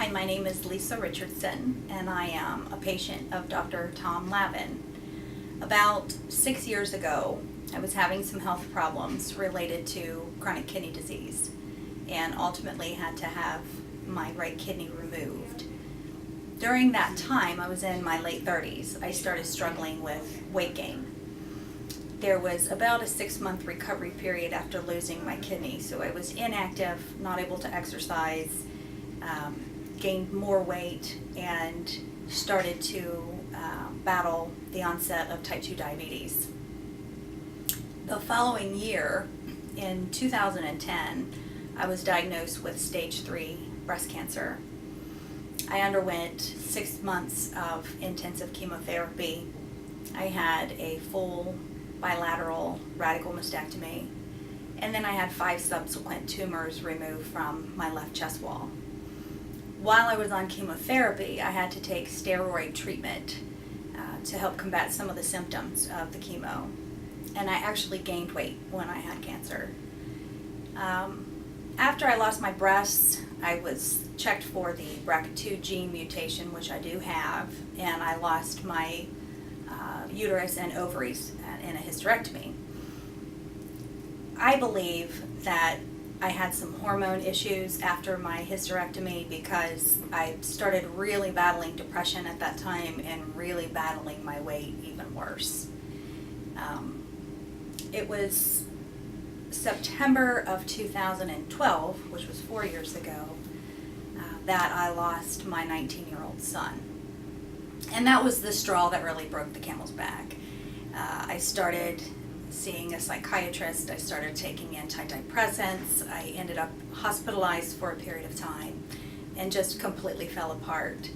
Hi, my name is Lisa Richardson, and I am a patient of Dr. Tom Lavin. About 6 years ago, I was having some health problems related to chronic kidney disease, and ultimately had to have my right kidney removed. During that time, I was in my late 30s, I started struggling with weight gain. There was about a 6-month recovery period after losing my kidney, so I was inactive, not able to exercise, gained more weight, and started to battle the onset of type 2 diabetes. The following year, in 2010, I was diagnosed with stage 3 breast cancer. I underwent 6 months of intensive chemotherapy. I had a full bilateral radical mastectomy, and then I had 5 subsequent tumors removed from my left chest wall. While I was on chemotherapy, I had to take steroid treatment to help combat some of the symptoms of the chemo, and I actually gained weight when I had cancer. After I lost my breasts, I was checked for the BRCA2 gene mutation, which I do have, and I lost my uterus and ovaries in a hysterectomy. I believe that I had some hormone issues after my hysterectomy because I started really battling depression at that time and really battling my weight even worse. It was September of 2012, which was 4 years ago, that I lost my 19-year-old son. And that was the straw that really broke the camel's back. I started seeing a psychiatrist, I started taking antidepressants, I ended up hospitalized for a period of time and just completely fell apart.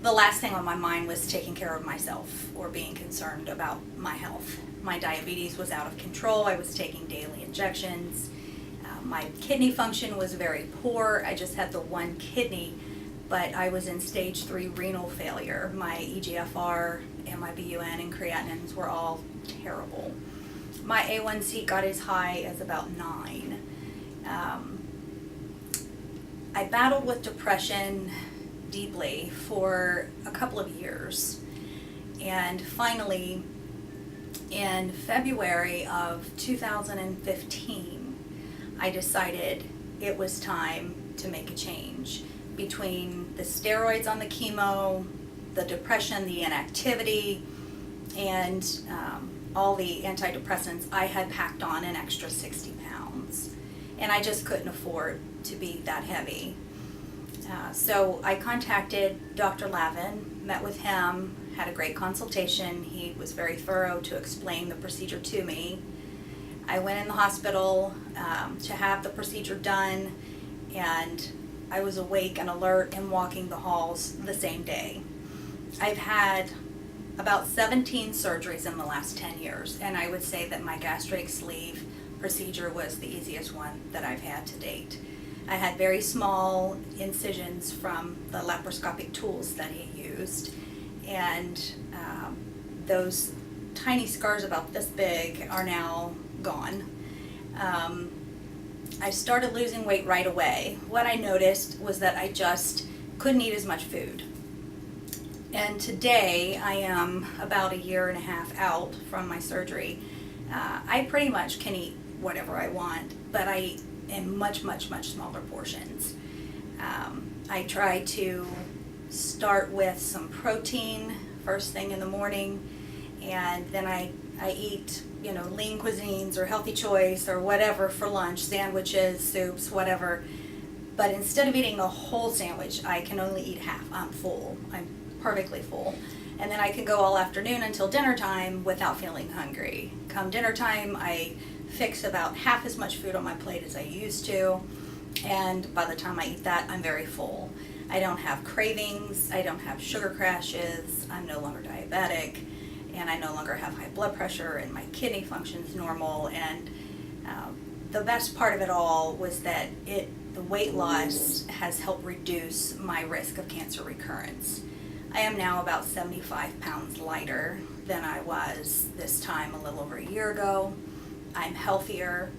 The last thing on my mind was taking care of myself or being concerned about my health. My diabetes was out of control, I was taking daily injections, my kidney function was very poor. I just had the one kidney, but I was in stage 3 renal failure. My EGFR and my BUN and creatinines were all terrible. My A1C got as high as about 9. I battled with depression deeply for a couple of years, and finally in February of 2015 I decided it was time to make a change. Between the steroids on the chemo, the depression, the inactivity, and all the antidepressants, I had packed on an extra 60 pounds. And I just couldn't afford to be that heavy. So I contacted Dr. Lavin, met with him, had a great consultation. He was very thorough to explain the procedure to me. I went in the hospital to have the procedure done, and I was awake and alert and walking the halls the same day. I've had about 17 surgeries in the last 10 years, and I would say that my gastric sleeve procedure was the easiest one that I've had to date. I had very small incisions from the laparoscopic tools that he used, and those tiny scars about this big are now gone. I started losing weight right away. What I noticed was that I just couldn't eat as much food. And today I am about 1.5 years out from my surgery. I pretty much can eat whatever I want, but I eat in much smaller portions. I try to start with some protein first thing in the morning, and then I eat lean cuisines or healthy choice or whatever for lunch, sandwiches, soups, whatever. But instead of eating a whole sandwich, I can only eat half. I'm full. I'm perfectly full. And then I can go all afternoon until dinner time without feeling hungry. Come dinner time, I fix about half as much food on my plate as I used to, and by the time I eat that, I'm very full. I don't have cravings, I don't have sugar crashes, I'm no longer diabetic, and I no longer have high blood pressure, and my kidney function's normal. And the best part of it all was that the weight loss has helped reduce my risk of cancer recurrence. I am now about 75 pounds lighter than I was this time a little over 1 year ago. I'm healthier.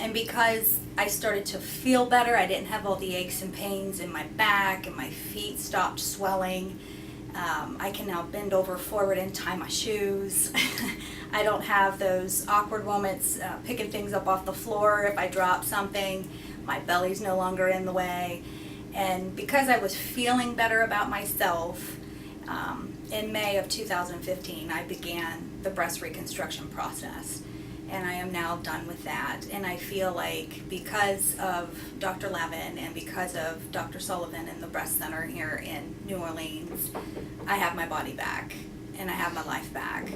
And because I started to feel better, I didn't have all the aches and pains in my back, and my feet stopped swelling. I can now bend over forward and tie my shoes. I don't have those awkward moments picking things up off the floor if I drop something. My belly's no longer in the way. And because I was feeling better about myself, in May of 2015, I began the breast reconstruction process. And I am now done with that. And I feel like because of Dr. Levin and because of Dr. Sullivan and the breast center here in New Orleans, I have my body back and I have my life back.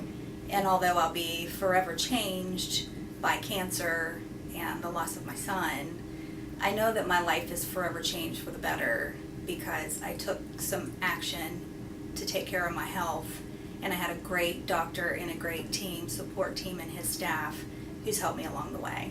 And although I'll be forever changed by cancer and the loss of my son, I know that my life is forever changed for the better because I took some action to take care of my health. And I had a great doctor and a great support team and his staff who's helped me along the way.